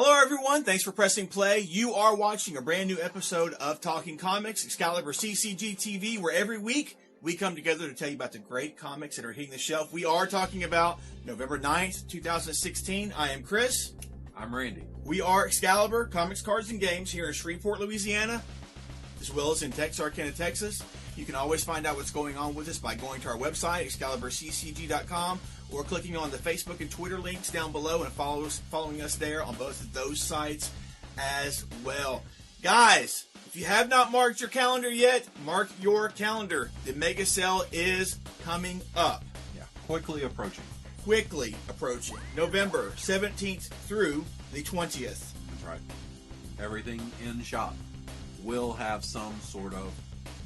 Hello, everyone. Thanks for pressing play. You are watching a brand new episode of Talking Comics, ExcaliburCCGTV, where every week we come together to tell you about the great comics that are hitting the shelf. We are talking about November 9th, 2016. I am Chris. I'm Randy. We are Excalibur Comics, Cards, and Games here in Shreveport, Louisiana, as well as in Texarkana, Texas. You can always find out what's going on with us by going to our website, ExcaliburCCG.com, or clicking on the Facebook and Twitter links down below and following us there on both of those sites as well. Guys, if you have not marked your calendar yet, mark your calendar. The mega sale is coming up. Yeah, quickly approaching. November 17th through the 20th. That's right. Everything in shop will have some sort of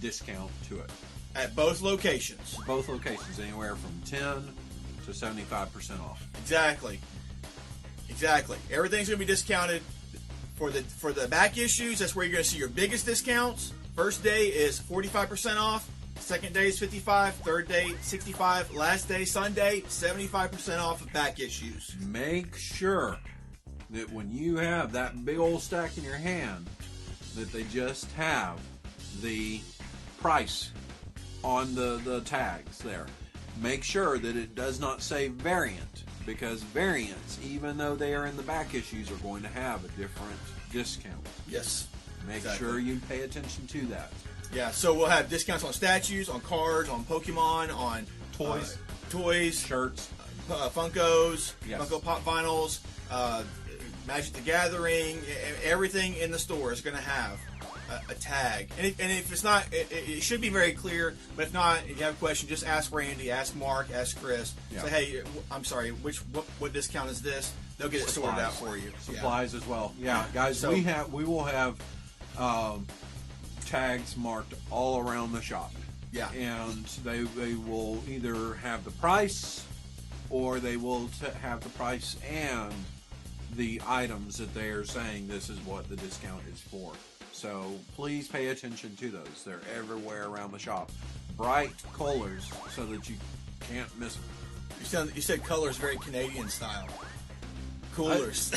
discount to it. At both locations. Both locations, anywhere from 10 to 75% off. Exactly. Everything's going to be discounted. For the back issues, that's where you're going to see your biggest discounts. First day is 45% off. Second day is 55%. Third day, 65%. Last day, Sunday, 75% off of back issues. Make sure that when you have that big old stack in your hand, that they just have the price on the tags there. Make sure that it does not say variant, because variants, even though they are in the back issues, are going to have a different discount. Yes. Make sure you pay attention to that. Yeah, so we'll have discounts on statues, on cards, on Pokemon, on toys, shirts, Funkos, yes. Funko Pop vinyls, Magic the Gathering. Everything in the store is going to have a tag. And if it's not, it should be very clear. But if not, if you have a question, just ask Randy, ask Mark, ask Chris. Yeah. Say, hey, I'm sorry, what discount is this? They'll get it sorted out for you. Supplies as well. Yeah, guys, so, we will have tags marked all around the shop. Yeah. And they will either have the price, or they will have the price and the items that they are saying this is what the discount is for. So please pay attention to those. They're everywhere around the shop. Bright colors so that you can't miss them. You said colors very Canadian style. Coolers.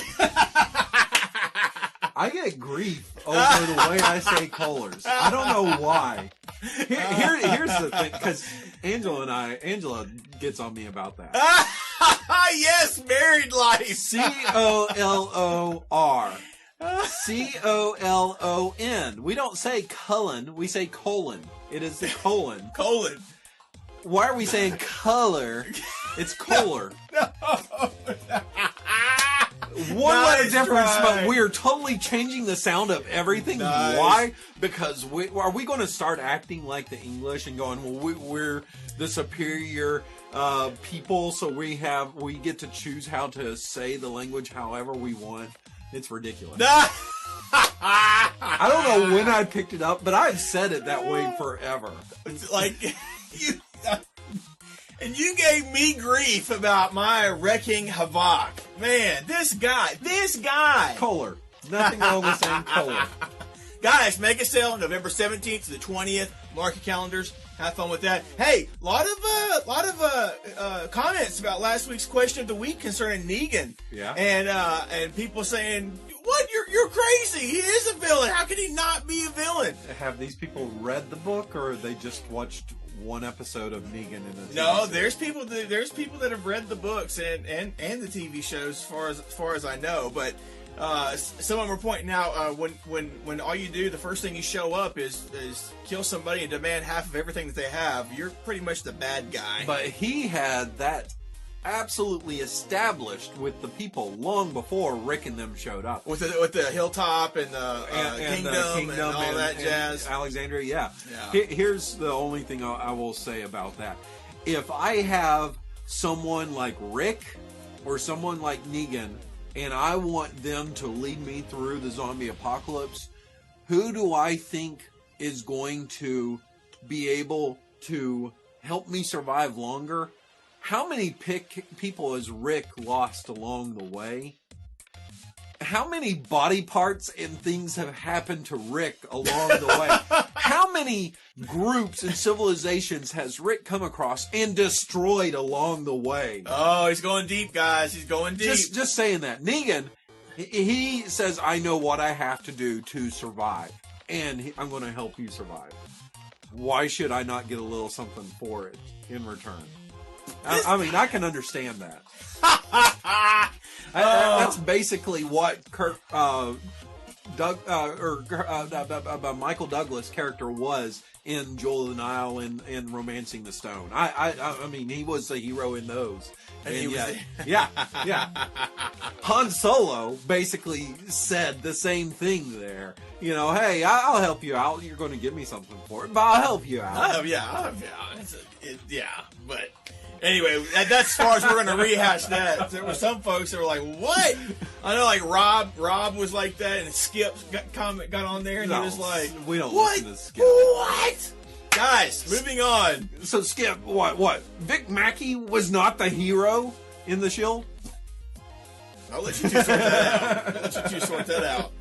I get grief over the way I say colors. I don't know why. Here's the thing, because Angela gets on me about that. Yes, married life. COLOR. COLON. We don't say colon, we say colon. It is the colon. Colon. Why are we saying color? It's kohler. No. One letter difference, but we are totally changing the sound of everything. Nice. Why? Because are we going to start acting like the English and going, well, we're the superior people, so we get to choose how to say the language however we want? It's ridiculous. I don't know when I picked it up, but I've said it that way forever. It's like you. And you gave me grief about my wrecking havoc. Man, this guy. Kohler. Nothing wrong with saying Kohler. Guys, mega sale November 17th to the 20th. Mark your calendars. Have fun with that. Hey, lot of comments about last week's question of the week concerning Negan. Yeah. And people saying, "What? You're crazy. He is a villain. How can he not be a villain?" Have these people read the book, or they just watched one episode of Negan in the TV No, series? there's people that have read the books and the TV shows as far as I know, but some of them are pointing out when all you do, the first thing you show up is kill somebody and demand half of everything that they have, you're pretty much the bad guy. But he had that absolutely established with the people long before Rick and them showed up. With the hilltop and the kingdom and all that jazz. And Alexandria, yeah. Here's the only thing I will say about that. If I have someone like Rick or someone like Negan, and I want them to lead me through the zombie apocalypse, who do I think is going to be able to help me survive longer? How many people has Rick lost along the way? How many body parts and things have happened to Rick along the way? How many groups and civilizations has Rick come across and destroyed along the way? Oh, he's going deep, guys. He's going deep. Just saying that. Negan, He says, I know what I have to do to survive, and I'm going to help you survive. Why should I not get a little something for it in return? I mean, I can understand that. That's basically what Michael Douglas' character was in Jewel of the Nile and Romancing the Stone. I mean, he was the hero in those. And yeah. Han Solo basically said the same thing there. You know, hey, I'll help you out. You're going to give me something for it, but I'll help you out. I'll help you out. But anyway, that's as far as we're going to rehash that. There were some folks that were like, what? I know, like Rob was like that, and Skip got on there, and he was like, we don't what? Listen to Skip. What? Guys, moving on. So Skip, what? Vic Mackey was not the hero in The Shield? I'll let you two sort that out.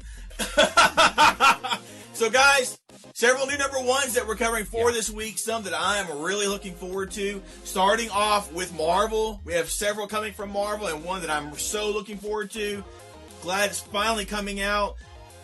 So guys, several new number ones that we're covering for this week. Some that I am really looking forward to. Starting off with Marvel. We have several coming from Marvel, and one that I'm so looking forward to. Glad it's finally coming out.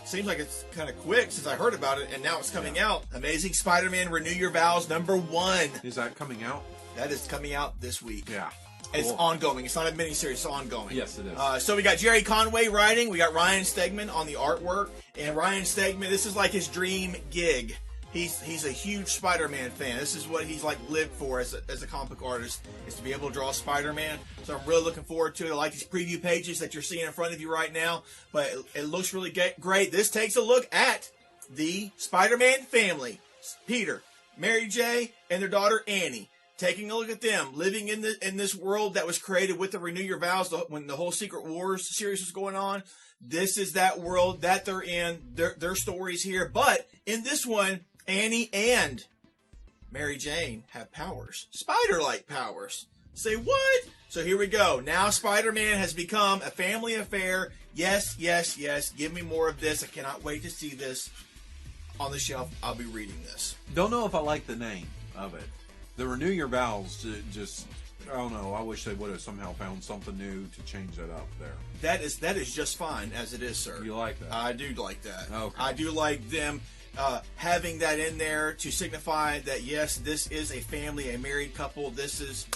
Seems like it's kind of quick since I heard about it, and now it's coming out. Amazing Spider-Man Renew Your Vows #1. Is that coming out? That is coming out this week. Yeah. It's ongoing. It's not a miniseries. It's ongoing. Yes, it is. So we got Jerry Conway writing. We got Ryan Stegman on the artwork. And Ryan Stegman, this is like his dream gig. He's a huge Spider-Man fan. This is what he's like lived for as a comic book artist, is to be able to draw Spider-Man. So I'm really looking forward to it. I like these preview pages that you're seeing in front of you right now. But it looks really great. This takes a look at the Spider-Man family. Peter, Mary J, and their daughter Annie. Taking a look at them living in this world that was created with the Renew Your Vows when the whole Secret Wars series was going on. This is that world that they're in. Their stories here. But in this one, Annie and Mary Jane have powers. Spider-like powers. Say what? So here we go. Now Spider-Man has become a family affair. Yes, yes, yes. Give me more of this. I cannot wait to see this on the shelf. I'll be reading this. Don't know if I like the name of it. The Renew Your Vows, just, I don't know, I wish they would have somehow found something new to change that up there. That is just fine as it is, sir. You like that? I do like that. Okay. I do like them having that in there to signify that, yes, this is a family, a married couple. This is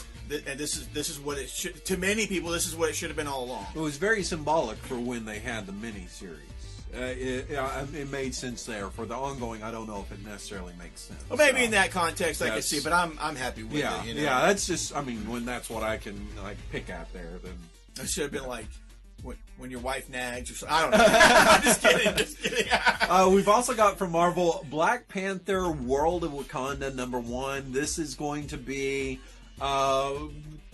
what it should, to many people, this is what it should have been all along. It was very symbolic for when they had the mini-series. It made sense there. For the ongoing, I don't know if it necessarily makes sense. Well, maybe in that context I can see, but I'm happy with it. You know? Yeah, that's just, I mean, when that's what I can like pick at there, then it should have been like when your wife nags or something. I don't know. I'm just kidding. We've also got from Marvel Black Panther World of Wakanda #1. This is going to be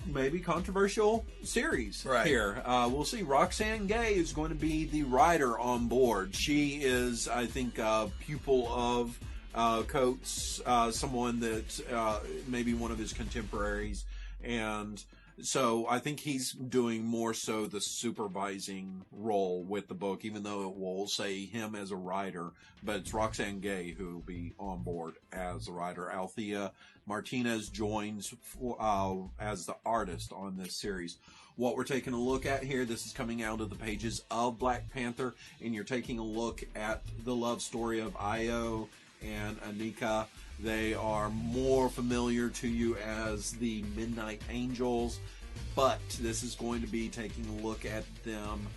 maybe controversial series here. We'll see. Roxane Gay is going to be the writer on board. She is, I think, a pupil of Coates, someone that maybe one of his contemporaries, and so I think he's doing more so the supervising role with the book, even though it will say him as a writer, but it's Roxane Gay who will be on board as the writer. Althea Martinez joins as the artist on this series. What we're taking a look at here, this is coming out of the pages of Black Panther, and you're taking a look at the love story of Io and Anika. They are more familiar to you as the Midnight Angels, but this is going to be taking a look at them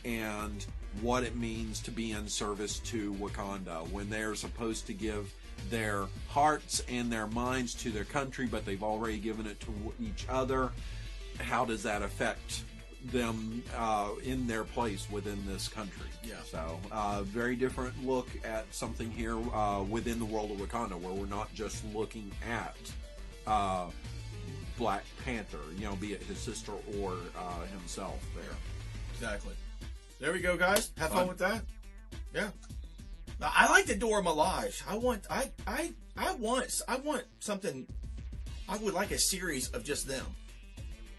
and what it means to be in service to Wakanda when they're supposed to give their hearts and their minds to their country, but they've already given it to each other. How does that affect them in their place within this country? Yeah. So, very different look at something here within the world of Wakanda, where we're not just looking at Black Panther, you know, be it his sister or himself there. Exactly. There we go, guys. Have fun with that. Yeah. I like the Dora Milaje. I want something. I would like a series of just them.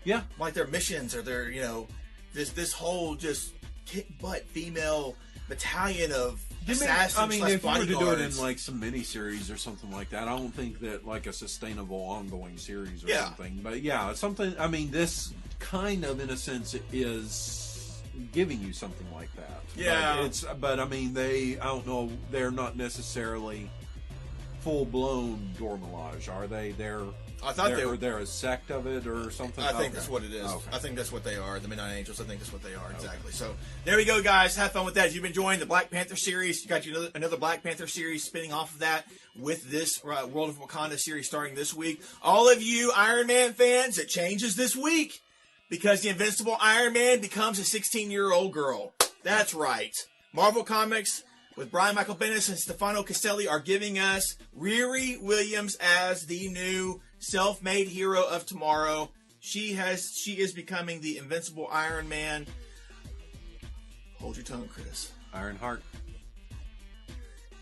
Yeah, like their missions or their, you know, this whole just kick butt female battalion of assassins. I mean, if you were to do it in like some miniseries or something like that, I don't think that like a sustainable ongoing series or something. But yeah, something. I mean, this kind of, in a sense, is giving you something like that. Yeah. But I mean, I don't know, they're not necessarily full-blown Dormelage, are they? I thought they're a sect of it or something. I think that's what it is. Okay. I think that's what they are. The Midnight Angels. I think that's what they are exactly. So there we go, guys. Have fun with that. As you've been enjoying the Black Panther series, you got another Black Panther series spinning off of that with this World of Wakanda series starting this week. All of you Iron Man fans, it changes this week because the Invincible Iron Man becomes a 16-year-old girl. That's right. Marvel Comics with Brian Michael Bendis and Stefano Castelli are giving us Riri Williams as the new self-made hero of tomorrow. She is becoming the Invincible Iron Man. Hold your tongue, Chris. Ironheart.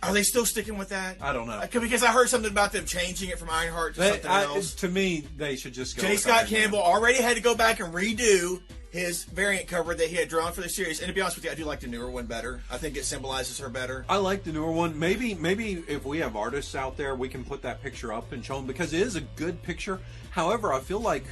Are they still sticking with that? I don't know. Because I heard something about them changing it from Ironheart to something else. To me, they should just go J. with Scott Iron Campbell Man. already had to go back and redo his variant cover that he had drawn for the series. And to be honest with you, I do like the newer one better. I think it symbolizes her better. I like the newer one. Maybe if we have artists out there, we can put that picture up and show them, because it is a good picture. However, I feel like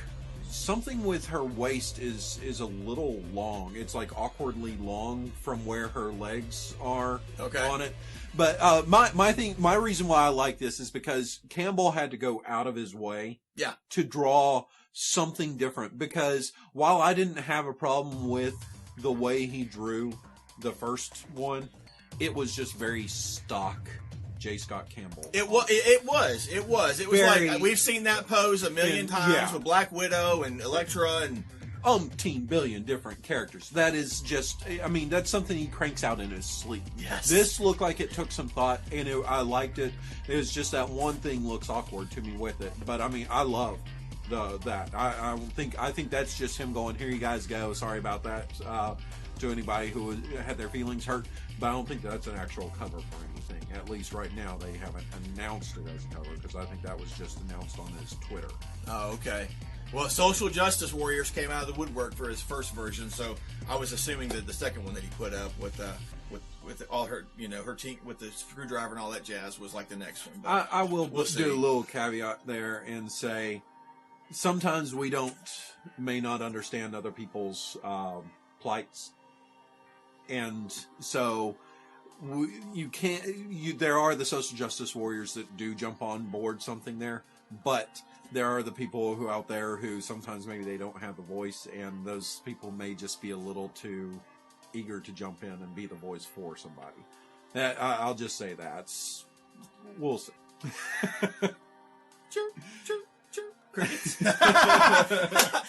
something with her waist is a little long. It's like awkwardly long from where her legs are on it. But my reason why I like this is because Campbell had to go out of his way to draw something different, because while I didn't have a problem with the way he drew the first one, it was just very stock J. Scott Campbell. It was very, like we've seen that pose a million times with Black Widow and Elektra and umpteen billion different characters. That is just, I mean, that's something he cranks out in his sleep. Yes. This looked like it took some thought, and I liked it. It was just that one thing looks awkward to me with it. But I mean, I love that. I think that's just him going, here you guys go. Sorry about that to anybody who had their feelings hurt. But I don't think that's an actual cover for anything. At least right now, they haven't announced it as a cover, because I think that was just announced on his Twitter. Oh, okay. Well, Social Justice Warriors came out of the woodwork for his first version, so I was assuming that the second one that he put up with all her, her team with the screwdriver and all that jazz was like the next one. But I will do a little caveat there and say, sometimes we may not understand other people's plights, and so there are the social justice warriors that do jump on board something there, but there are the people who out there who sometimes maybe they don't have the voice, and those people may just be a little too eager to jump in and be the voice for somebody. I'll just say that. We'll see. True.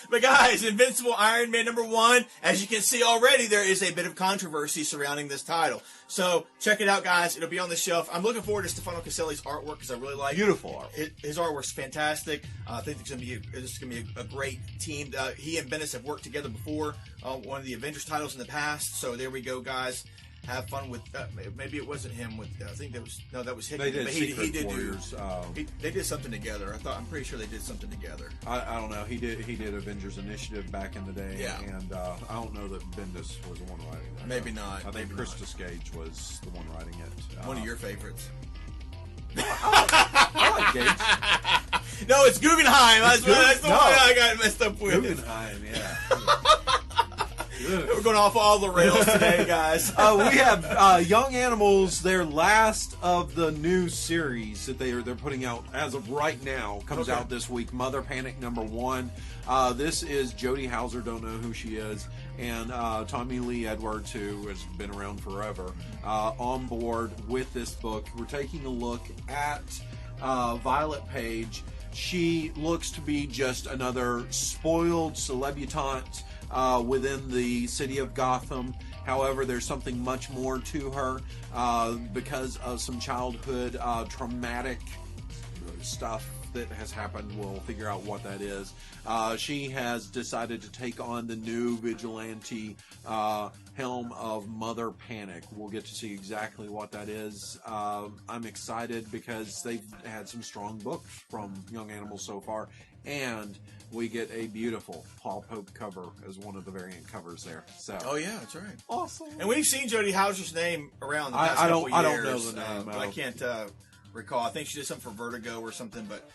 But guys, Invincible Iron Man #1, as you can see already, there is a bit of controversy surrounding this title. So check it out, guys. It'll be on the shelf. I'm looking forward to Stefano Castelli's artwork, because I really like beautiful art. His artwork's fantastic. I think this is going to be a great team. He and Bendis have worked together before, one of the Avengers titles in the past. So there we go, guys. Have fun with. Maybe it wasn't him. I think that was him. They did he did Warriors. They did something together. I'm pretty sure they did something together. I don't know. He did Avengers Initiative back in the day. Yeah. And I don't know that Bendis was the one writing that. Maybe not. I think Christos Gage was the one writing it. One of your favorites. I like Gage. No, it's Guggenheim. That's the one I got messed up with. Guggenheim, yeah. We're going off all the rails today, guys. We have Young Animals, their last of the new series that they're putting out as of right now. Comes out this week. Mother Panic #1. This is Jodie Hauser, don't know who she is, and Tommy Lee Edwards, who has been around forever, on board with this book. We're taking a look at Violet Page. She looks to be just another spoiled celebutante within the city of Gotham. However, there's something much more to her because of some childhood traumatic stuff that has happened. We'll figure out what that is. She has decided to take on the new vigilante helm of Mother Panic. We'll get to see exactly what that is. I'm excited because they've had some strong books from Young Animals so far, and we get a beautiful Paul Pope cover as one of the variant covers there. So, oh yeah, that's right. Awesome. And we've seen Jodie Hauser's name around the past couple years. I don't know the name, but I can't recall. I think she did something for Vertigo or something. But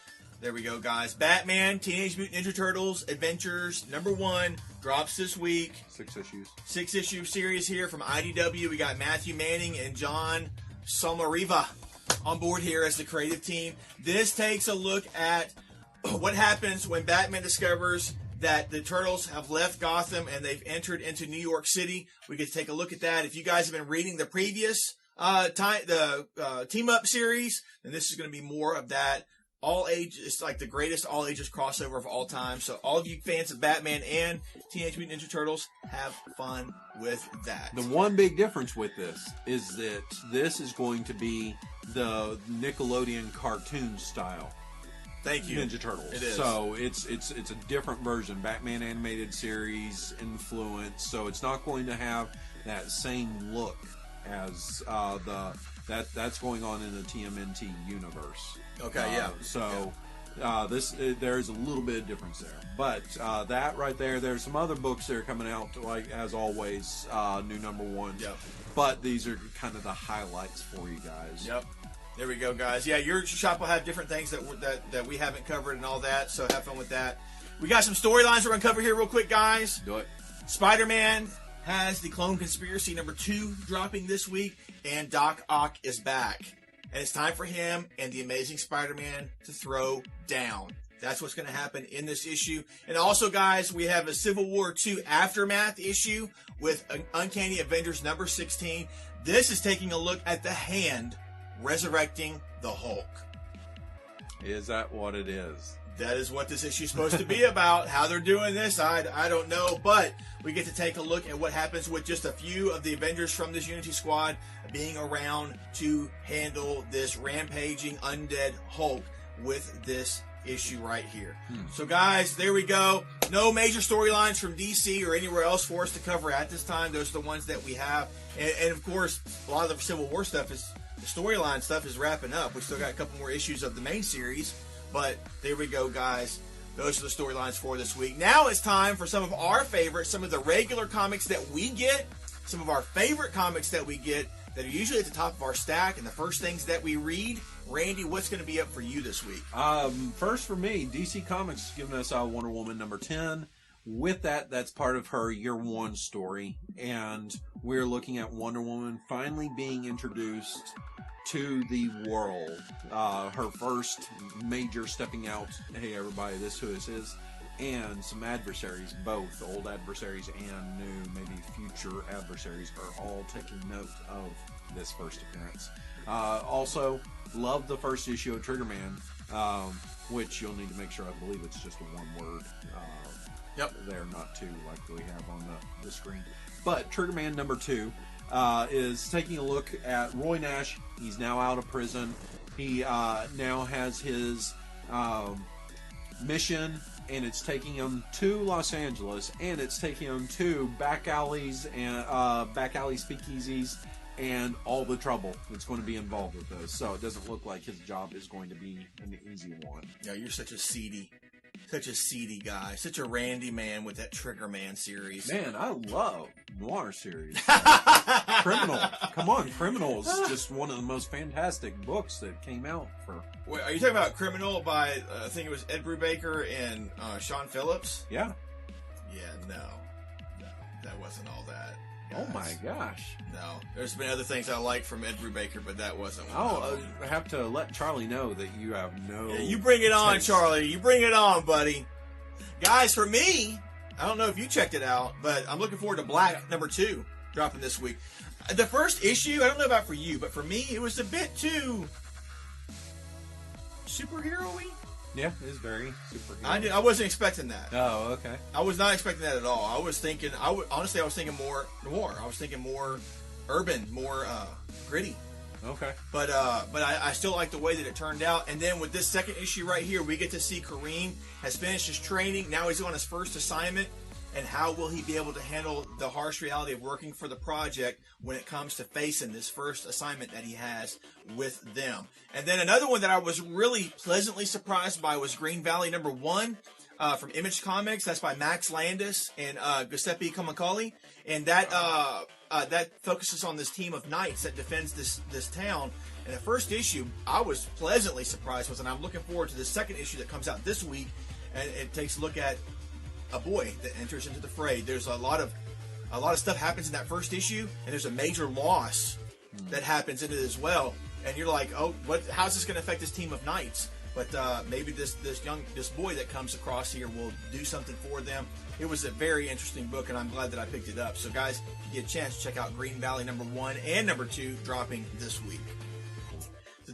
There we go, guys. Batman, Teenage Mutant Ninja Turtles, Adventures, #1, drops this week. 6 issues. 6-issue series here from IDW. We got Matthew Manning and John Somariva on board here as the creative team. This takes a look at what happens when Batman discovers that the Turtles have left Gotham and they've entered into New York City. We get to take a look at that. If you guys have been reading the previous Team Up series, then this is going to be more of that. All ages, it's like the greatest all ages crossover of all time. So all of you fans of Batman and Teenage Mutant Ninja Turtles, have fun with that. The one big difference with this is that this is going to be the Nickelodeon cartoon style. Thank you. Ninja Turtles. It is. So it's a different version. Batman animated series influence. So it's not going to have that same look as that's going on in the TMNT universe. Okay, yeah. There's a little bit of difference there, but that right there's some other books that are coming out, like as always, new #1. Yep. But these are kind of the highlights for you guys. Yep. There we go, guys. Yeah, your shop will have different things that we haven't covered and all that, so have fun with that. We got some storylines we're going to cover here real quick, guys. Do it. Spider-Man has the Clone Conspiracy #2 dropping this week, and Doc Ock is back. And it's time for him and the Amazing Spider-Man to throw down. That's what's going to happen in this issue. And also, guys, we have a Civil War II Aftermath issue with Uncanny Avengers #16. This is taking a look at the Hand resurrecting the Hulk. Is that what it is? That is what this issue is supposed to be about. How they're doing this, I don't know. But we get to take a look at what happens with just a few of the Avengers from this Unity Squad being around to handle this rampaging undead Hulk with this issue right here. So, guys, there we go. No major storylines from DC or anywhere else for us to cover at this time. Those are the ones that we have. And of course, a lot of the Civil War stuff is, the storyline stuff is wrapping up. We still got a couple more issues of the main series. But there we go, guys. Those are the storylines for this week. Now it's time for some of our favorites, some of the regular comics that we get, some of our favorite comics that we get that are usually at the top of our stack and the first things that we read. Randy, what's going to be up for you this week? First for me, DC Comics is giving us Wonder Woman #10. With that, that's part of her Year 1 story. And we're looking at Wonder Woman finally being introduced to the world. Her first major stepping out, hey everybody, this who this is, and some adversaries, both old adversaries and new, maybe future adversaries, are all taking note of this first appearance. Also, love the first issue of Trigger Man, which you'll need to make sure, I believe it's just a one word. Yep. They're not two like we have on the screen. But Trigger Man #2 is taking a look at Roy Nash. He's now out of prison. He now has his mission, and it's taking him to Los Angeles, and it's taking him to back alleys and back alley speakeasies and all the trouble that's going to be involved with those. So it doesn't look like his job is going to be an easy one. Yeah, you're such a seedy guy, such a Randy man with that Trigger Man series. Man, I love noir series. Criminal. Come on, Criminal is just one of the most fantastic books that came out for... Wait, are you talking about Criminal by, I think it was Ed Brubaker and Sean Phillips? Yeah. Yeah, no, that wasn't all that. Oh my gosh. No, there's been other things I like from Ed Brubaker, but that wasn't one. I have to let Charlie know that you have no... Yeah, you bring it on, taste. Charlie. You bring it on, buddy. Guys, for me, I don't know if you checked it out, but I'm looking forward to Black #2 dropping this week. The first issue, I don't know about for you, but for me, it was a bit too superhero-y. Yeah, it is very superhero. I wasn't expecting that. Oh, okay. I was not expecting that at all. I was thinking, honestly, I was thinking more noir. I was thinking more urban, more gritty. Okay. But I still like the way that it turned out. And then with this second issue right here, we get to see Kareem has finished his training. Now he's on his first assignment. And how will he be able to handle the harsh reality of working for the project when it comes to facing this first assignment that he has with them? And then another one that I was really pleasantly surprised by was Green Valley #1. from Image Comics. That's by Max Landis and Giuseppe Comicoli. And that focuses on this team of knights that defends this town. And the first issue, I was pleasantly surprised with, and I'm looking forward to the second issue that comes out this week. And it takes a look at a boy that enters into the fray. There's a lot of stuff happens in that first issue, and there's a major loss that happens in it as well. And you're like, oh, how's this going to affect this team of knights? But maybe this boy that comes across here will do something for them. It was a very interesting book, and I'm glad that I picked it up. So, guys, if you get a chance, check out Green Valley #1 and #2 dropping this week.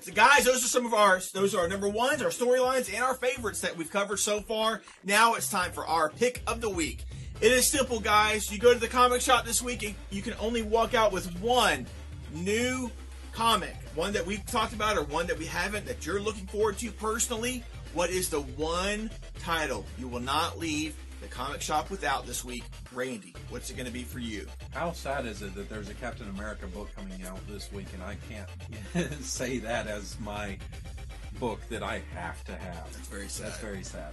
So, guys, those are some of our number ones, our storylines, and our favorites that we've covered so far. Now it's time for our pick of the week. It is simple, guys. You go to the comic shop this week, and you can only walk out with one new comic, one that we've talked about or one that we haven't, that you're looking forward to personally. What is the one title you will not leave the comic shop without this week? Randy, what's it going to be for you? How sad is it that there's a Captain America book coming out this week and I can't say that as my book that I have to have? That's very sad. That's very sad.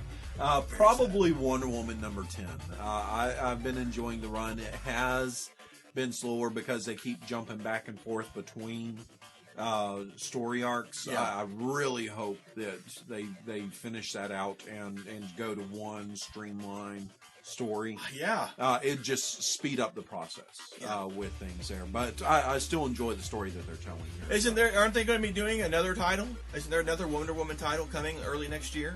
Probably sad. Wonder Woman #10. I've been enjoying the run. It has been slower because they keep jumping back and forth between story arcs. Yeah. I really hope that they finish that out and go to one streamlined story. Yeah. It just speed up the process with things there. But I still enjoy the story that they're telling here. Aren't they going to be doing another title? Isn't there another Wonder Woman title coming early next year?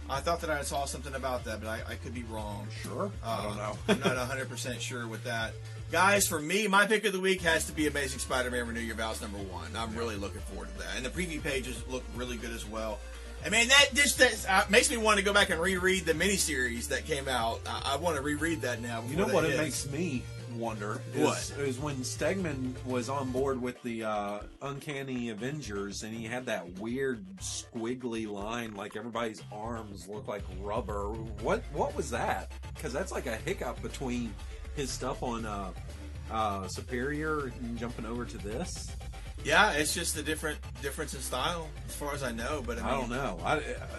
I thought that I saw something about that, but I could be wrong. Sure. I don't know. I'm not 100% sure with that. Guys, for me, my pick of the week has to be Amazing Spider-Man Renew Your Vows #1. I'm really looking forward to that. And the preview pages look really good as well. I mean, that makes me want to go back and reread the miniseries that came out. I want to reread that now. You know what it makes me wonder is when Stegman was on board with the Uncanny Avengers and he had that weird squiggly line, like everybody's arms look like rubber. What was that? Because that's like a hiccup between his stuff on Superior and jumping over to this. Yeah, it's just the difference in style, as far as I know. But I don't know.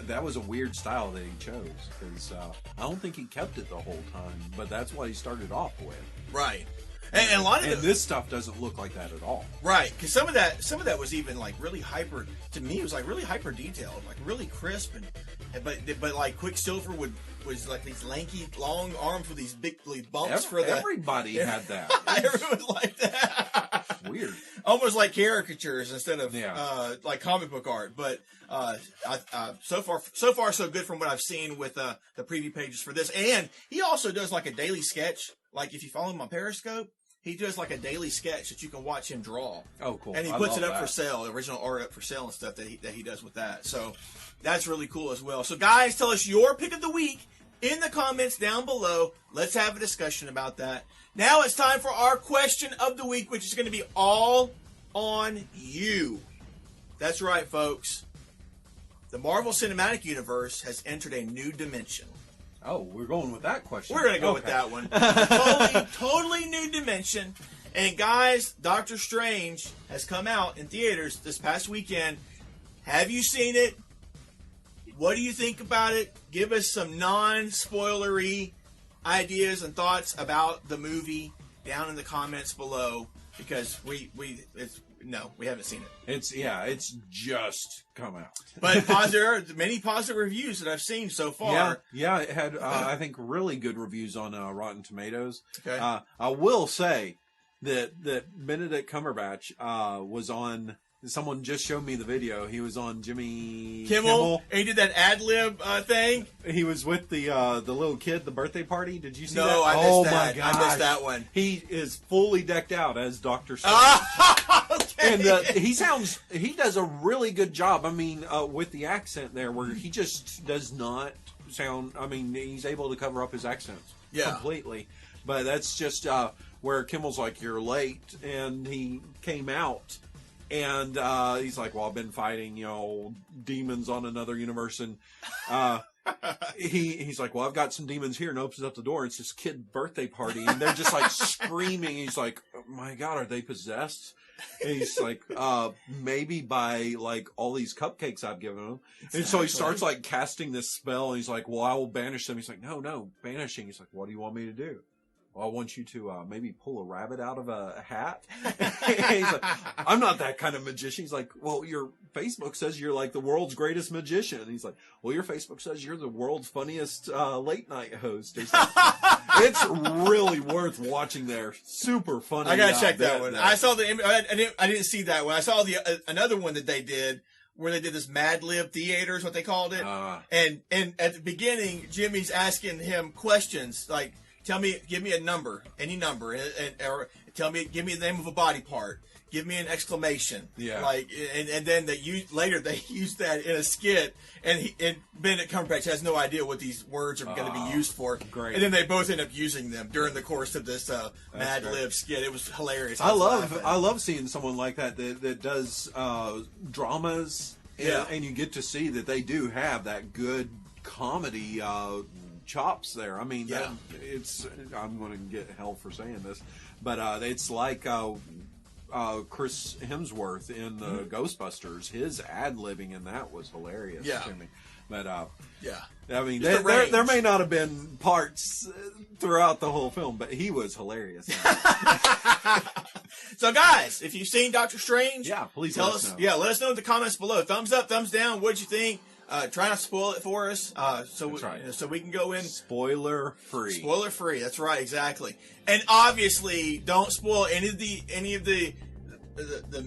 That was a weird style that he chose because I don't think he kept it the whole time. But that's what he started off with. Right, and a lot of this stuff doesn't look like that at all. Right, because some of that was even like really hyper. To me, it was like really hyper detailed, like really crisp, but like Quicksilver was like these lanky, long arms with these big bumps everybody had that. Everyone liked that. Weird. Almost like caricatures instead of like comic book art. But so far so good from what I've seen with the preview pages for this. And he also does like a daily sketch. Like if you follow him on Periscope, he does like a daily sketch that you can watch him draw. Oh, cool! And he puts it up for sale, the original art up for sale and stuff that he does with that. So that's really cool as well. So guys, tell us your pick of the week in the comments down below. Let's have a discussion about that. Now it's time for our question of the week, which is going to be all on you. That's right, folks. The Marvel Cinematic Universe has entered a new dimension. Oh, we're going with that question. We're going to go with that one. Totally new dimension. And guys, Doctor Strange has come out in theaters this past weekend. Have you seen it? What do you think about it? Give us some non-spoilery ideas and thoughts about the movie down in the comments below, because we haven't seen it. It's just come out. But there are many positive reviews that I've seen so far. Yeah, it had I think really good reviews on Rotten Tomatoes. Okay. I will say that Benedict Cumberbatch was on. Someone just showed me the video. He was on Jimmy Kimmel. And he did that ad-lib thing. He was with the little kid, the birthday party. Did you see that? No, I missed that. My gosh. I missed that one. He is fully decked out as Dr. Strange. Okay. And he does a really good job. I mean, with the accent there, where he just does not sound, I mean, he's able to cover up his accents completely. But that's just where Kimmel's like, you're late. And he came out. And he's like, well, I've been fighting, demons on another universe. And he's like, well, I've got some demons here, and opens up the door. And it's this kid birthday party, and they're just like screaming. He's like, oh my God, are they possessed? And he's like, maybe by like all these cupcakes I've given him. Exactly. And so he starts like casting this spell, and he's like, well, I will banish them. He's like, no, banishing. He's like, what do you want me to do? Well, I want you to maybe pull a rabbit out of a hat. He's like, I'm not that kind of magician. He's like, well, your Facebook says you're like the world's greatest magician. And he's like, well, your Facebook says you're the world's funniest late night host. Like, it's really worth watching there. Super funny. I gotta check that one. There. I saw the. I didn't see that one. I saw the another one that they did, where they did this Mad Lib Theater is what they called it. And at the beginning, Jimmy's asking him questions like, give me a number, any number, or give me the name of a body part, give me an exclamation. Yeah. Like, and then they used that in a skit, and Benedict Cumberbatch has no idea what these words are going to be used for. Great. And then they both end up using them during the course of this Mad Lib skit. It was hilarious. I love seeing someone like that does dramas, and you get to see that they do have that good comedy chops there. I mean, I'm going to get hell for saying this, but it's like Chris Hemsworth in the Ghostbusters. His ad-libbing in that was hilarious to me. But I mean, there may not have been parts throughout the whole film, but he was hilarious. So, guys, if you've seen Doctor Strange, please tell us. Yeah, let us know in the comments below. Thumbs up, thumbs down. What'd you think? Try not to spoil it for us, so we can go in spoiler free. Spoiler free. That's right, exactly. And obviously, don't spoil any of the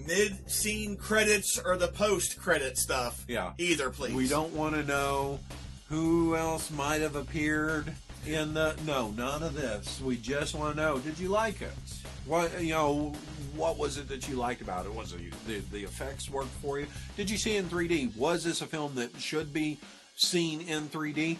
mid scene credits or the post credit stuff. Either, please. We don't want to know who else might have appeared in none of this. We just want to know, did you like it? What was it that you liked about it? Was it the effects worked for you? Did you see it in 3D? Was this a film that should be seen in 3D?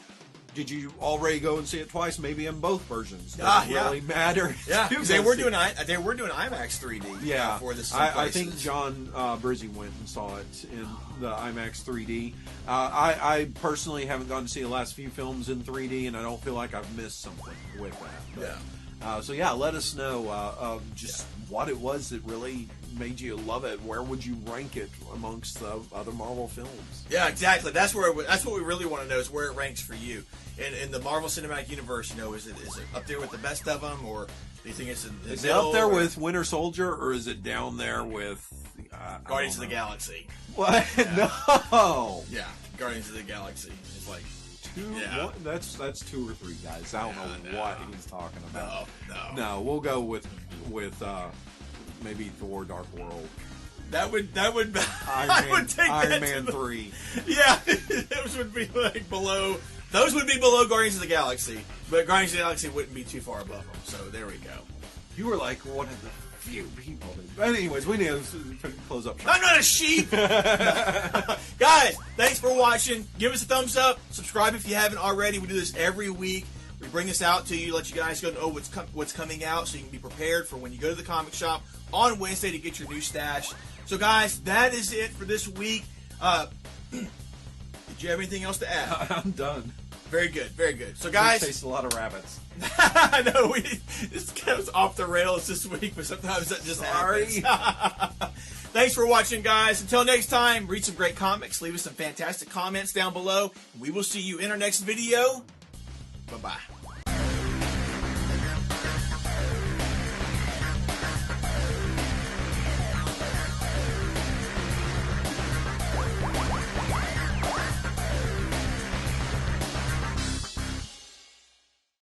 Did you already go and see it twice? Maybe in both versions. Doesn't really matter. Yeah, they were doing IMAX 3D. For this. I think John Brizzy went and saw it in the IMAX 3D. I personally haven't gone to see the last few films in 3D, and I don't feel like I've missed something with that. But, let us know just what it was that really made you love it. Where would you rank it amongst the other Marvel films? Yeah, exactly. That's what we really want to know, is where it ranks for you in the Marvel Cinematic Universe. Is it up there with the best of them, or do you think it's is it up there with Winter Soldier, or is it down there with Guardians of the Galaxy? What? Yeah. No. Yeah, Guardians of the Galaxy is like. That's 2 or 3 guys. I don't know what he's talking about. No, we'll go with maybe Thor: Dark World. That would Iron Man 3. Yeah, those would be like below. Those would be below Guardians of the Galaxy, but Guardians of the Galaxy wouldn't be too far above them. So there we go. You were like one of the few people. But anyways, we need to close up. I'm not a sheep. Guys, thanks for watching. Give us a thumbs up. Subscribe if you haven't already. We do this every week. We bring this out to you, let you guys know what's coming out, so you can be prepared for when you go to the comic shop on Wednesday to get your new stash. So, guys, that is it for this week. Did you have anything else to add? I'm done. Very good, very good. So, guys, we chased a lot of rabbits. I know this goes off the rails this week, but sometimes that just happens. Thanks for watching, guys. Until next time, read some great comics. Leave us some fantastic comments down below. We will see you in our next video. Bye-bye.